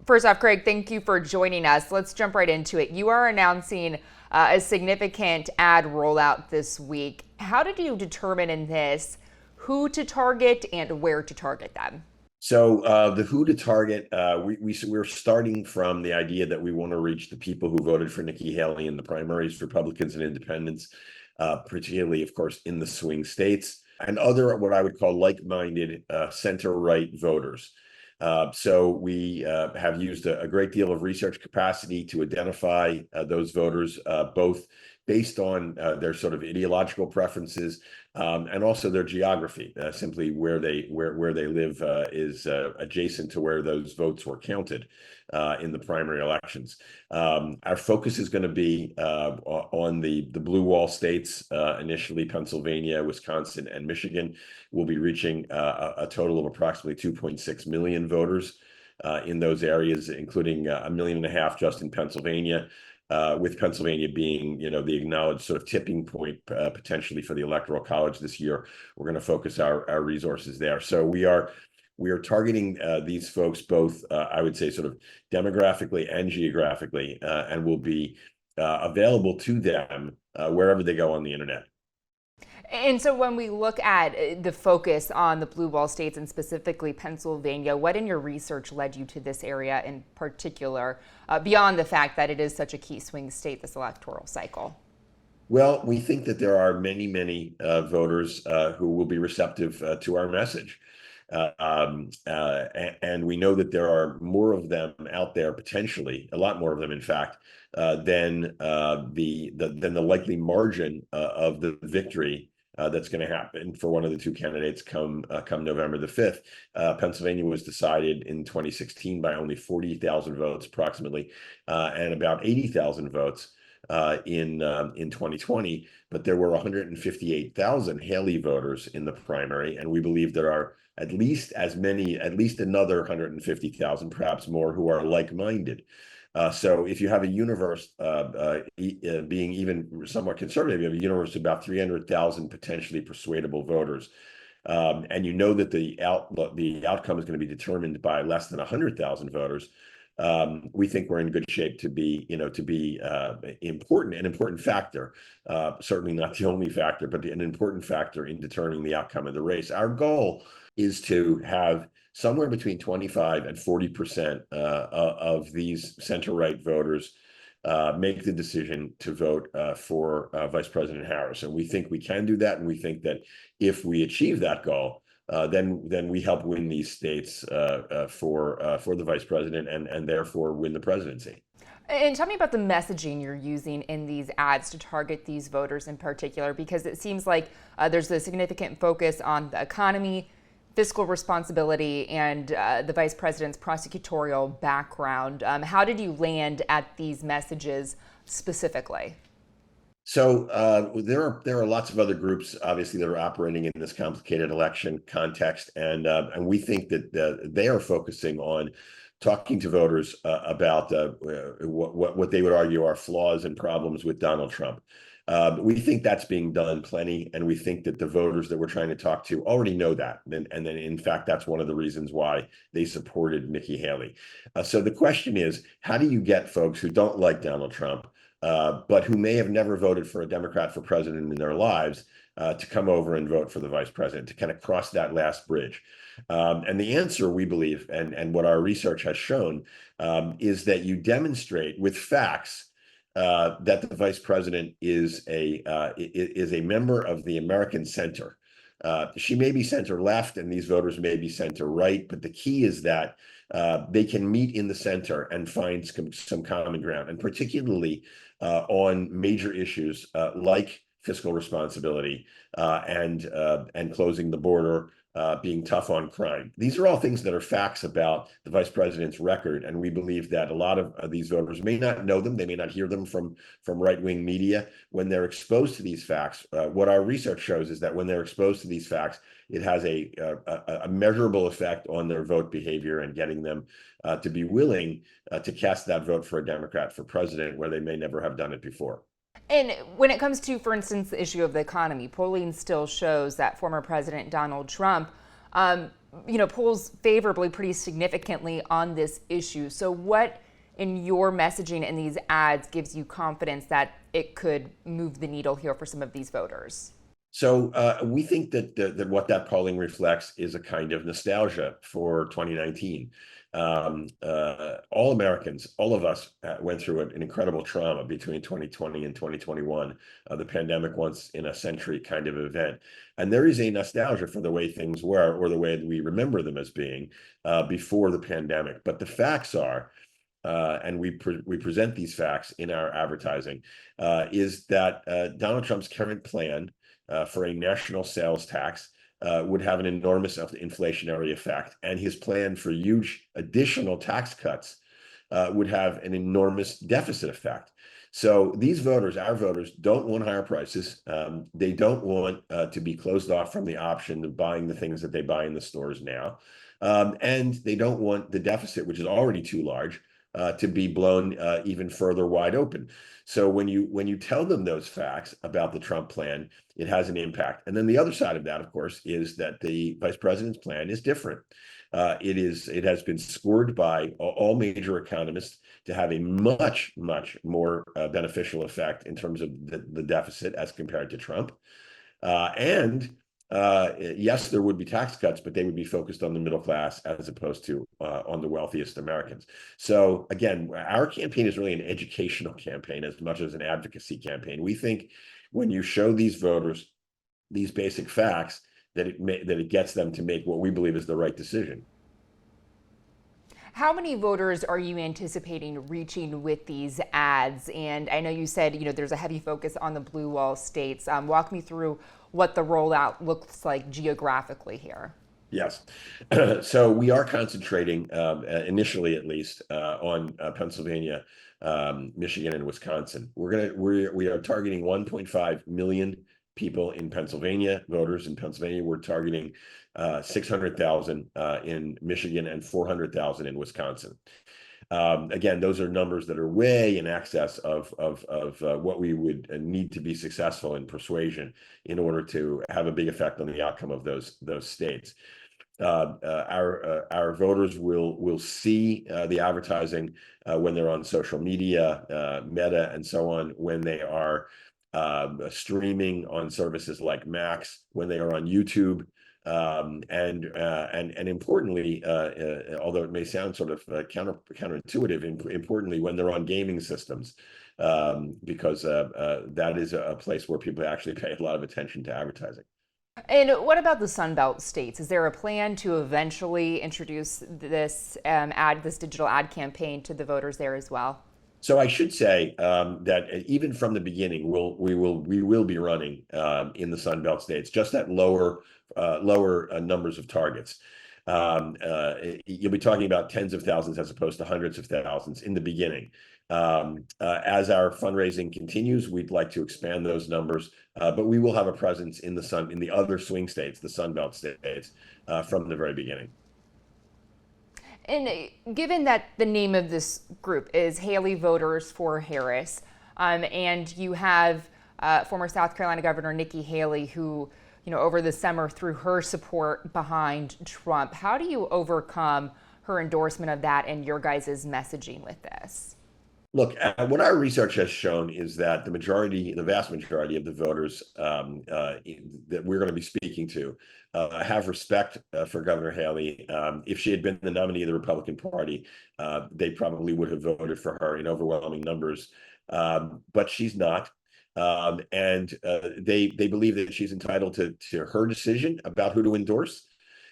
First off, Craig, thank you for joining us. Let's jump right into it. You are announcing a significant ad rollout this week. How did you determine in this who to target and where to target them? So the who to target, we're starting from the idea that we want to reach the people who voted for Nikki Haley in the primaries, Republicans and independents, particularly, of course, in the swing states, and other what I would call like-minded center-right voters. So we have used a great deal of research capacity to identify those voters, both based on their sort of ideological preferences and also their geography. Simply where they live is adjacent to where those votes were counted in the primary elections. Our focus is going to be on the blue wall states, initially Pennsylvania, Wisconsin, and Michigan. We'll be reaching a total of approximately 2.6 million voters in those areas, including 1.5 million just in Pennsylvania. With Pennsylvania being, the acknowledged sort of tipping point potentially for the Electoral College this year, we're going to focus our resources there. So we are targeting these folks both, I would say, sort of demographically and geographically, and will be available to them wherever they go on the internet. And so when we look at the focus on the blue wall states and specifically Pennsylvania, what in your research led you to this area in particular, beyond the fact that it is such a key swing state this electoral cycle? Well, we think that there are many voters who will be receptive to our message. And we know that there are more of them out there, potentially, a lot more of them, in fact, than the likely margin of the victory that's going to happen for one of the two candidates come November the 5th. Pennsylvania was decided in 2016 by only 40,000 votes, approximately, and about 80,000 votes in 2020. But there were 158,000 Haley voters in the primary, and we believe there are at least another 150,000, perhaps more, who are like-minded. So if you have a universe being even somewhat conservative, you have a universe of about 300,000 potentially persuadable voters. And you know that the outcome is going to be determined by less than 100,000 voters. We think we're in good shape to be an important factor, certainly not the only factor, but an important factor in determining the outcome of the race. Our goal is to have somewhere between 25 and 40% of these center-right voters make the decision to vote for Vice President Harris. And we think we can do that. And we think that if we achieve that goal, then we help win these states for the vice president and therefore win the presidency. And tell me about the messaging you're using in these ads to target these voters in particular, because it seems like there's a significant focus on the economy, fiscal responsibility, and the vice president's prosecutorial background. How did you land at these messages specifically? So there are lots of other groups, obviously, that are operating in this complicated election context, and we think that they are focusing on talking to voters about what they would argue are flaws and problems with Donald Trump. We think that's being done plenty, and we think that the voters that we're trying to talk to already know that. And then, in fact, that's one of the reasons why they supported Nikki Haley. So the question is, how do you get folks who don't like Donald Trump, but who may have never voted for a Democrat for president in their lives, to come over and vote for the vice president, to kind of cross that last bridge? And the answer, we believe, and what our research has shown, is that you demonstrate with facts that the vice president is a member of the American center. She may be center left, and these voters may be center right, but the key is that they can meet in the center and find some common ground, and particularly on major issues like fiscal responsibility and closing the border, being tough on crime. These are all things that are facts about the vice president's record, and we believe that a lot of these voters may not know them, they may not hear them from right-wing media. When they're exposed to these facts, what our research shows is that when they're exposed to these facts, it has a measurable effect on their vote behavior and getting them to be willing to cast that vote for a Democrat for president where they may never have done it before. And when it comes to, for instance, the issue of the economy, polling still shows that former President Donald Trump polls favorably pretty significantly on this issue. So what in your messaging in these ads gives you confidence that it could move the needle here for some of these voters? So we think that what that polling reflects is a kind of nostalgia for 2019. All Americans, all of us went through an incredible trauma between 2020 and 2021, the pandemic once in a century kind of event. And there is a nostalgia for the way things were, or the way that we remember them as being before the pandemic. But the facts are, and we present these facts in our advertising, is that Donald Trump's current plan for a national sales tax would have an enormous inflationary effect, and his plan for huge additional tax cuts would have an enormous deficit effect. So these voters, our voters, don't want higher prices. They don't want to be closed off from the option of buying the things that they buy in the stores now. And they don't want the deficit, which is already too large, to be blown even further wide open. So when you tell them those facts about the Trump plan, it has an impact. And then the other side of that, of course, is that the vice president's plan is different. It has been scored by all major economists to have a much more beneficial effect in terms of the deficit as compared to Trump. Yes, there would be tax cuts, but they would be focused on the middle class as opposed to on the wealthiest Americans. So again, our campaign is really an educational campaign as much as an advocacy campaign. We think when you show these voters these basic facts, that it gets them to make what we believe is the right decision. How many voters are you anticipating reaching with these ads? And I know you said, there's a heavy focus on the blue wall states. Walk me through what the rollout looks like geographically here. Yes. So we are concentrating, initially at least, on Pennsylvania, Michigan, and Wisconsin. We are targeting 1.5 million people in Pennsylvania, voters in Pennsylvania. We're targeting 600,000 in Michigan and 400,000 in Wisconsin. Again, those are numbers that are way in excess of what we would need to be successful in persuasion in order to have a big effect on the outcome of those states. Our voters will see the advertising when they're on social media, Meta, and so on, when they are streaming on services like Max, when they are on YouTube, and importantly, although it may sound sort of counterintuitive, importantly, when they're on gaming systems, because that is a place where people actually pay a lot of attention to advertising. And what about the Sun Belt states? Is there a plan to eventually introduce this this digital ad campaign to the voters there as well? So I should say that even from the beginning, we will be running in the Sun Belt states, just at lower numbers of targets. You'll be talking about tens of thousands as opposed to hundreds of thousands in the beginning. As our fundraising continues, we'd like to expand those numbers, but we will have a presence in the other swing states, the Sun Belt states, from the very beginning. And given that the name of this group is Haley Voters for Harris, and you have former South Carolina Governor Nikki Haley, who, over the summer threw her support behind Trump, how do you overcome her endorsement of that and your guys' messaging with this? Look, what our research has shown is that the vast majority of the voters that we're going to be speaking to have respect for Governor Haley. If she had been the nominee of the Republican Party, they probably would have voted for her in overwhelming numbers. But she's not. And they believe that she's entitled to her decision about who to endorse.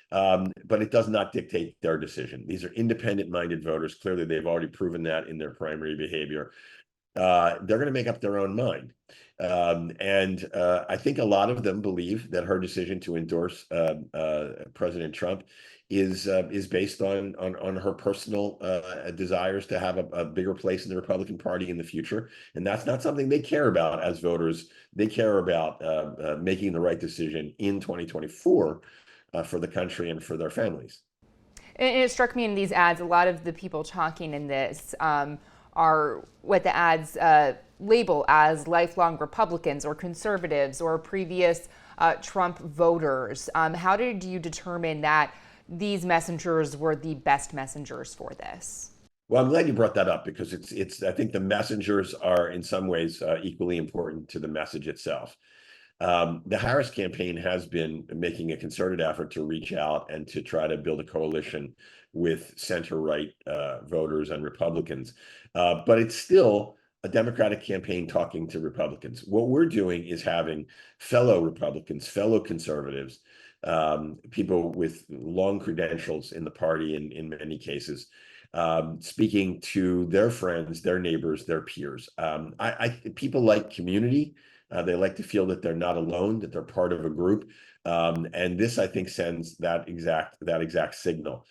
But it does not dictate their decision. These are independent-minded voters. Clearly, they've already proven that in their primary behavior. They're going to make up their own mind. I think a lot of them believe that her decision to endorse President Trump is based on her personal desires to have a bigger place in the Republican Party in the future. And that's not something they care about as voters. They care about making the right decision in 2024. For the country and for their families. And it struck me in these ads, a lot of the people talking in this are what the ads label as lifelong Republicans or conservatives or previous Trump voters. How did you determine that these messengers were the best messengers for this? Well, I'm glad you brought that up because I think the messengers are in some ways equally important to the message itself. The Harris campaign has been making a concerted effort to reach out and to try to build a coalition with center-right voters and Republicans. But it's still a Democratic campaign talking to Republicans. What we're doing is having fellow Republicans, fellow conservatives, people with long credentials in the party in many cases, speaking to their friends, their neighbors, their peers. People like community. They like to feel that they're not alone, that they're part of a group. And this, I think, sends that exact signal.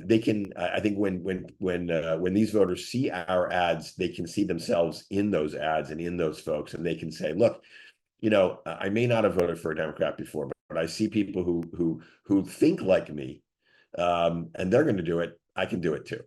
They can, I think, when these voters see our ads, they can see themselves in those ads and in those folks, and they can say, "Look, I may not have voted for a Democrat before, but I see people who think like me, and they're going to do it. I can do it too."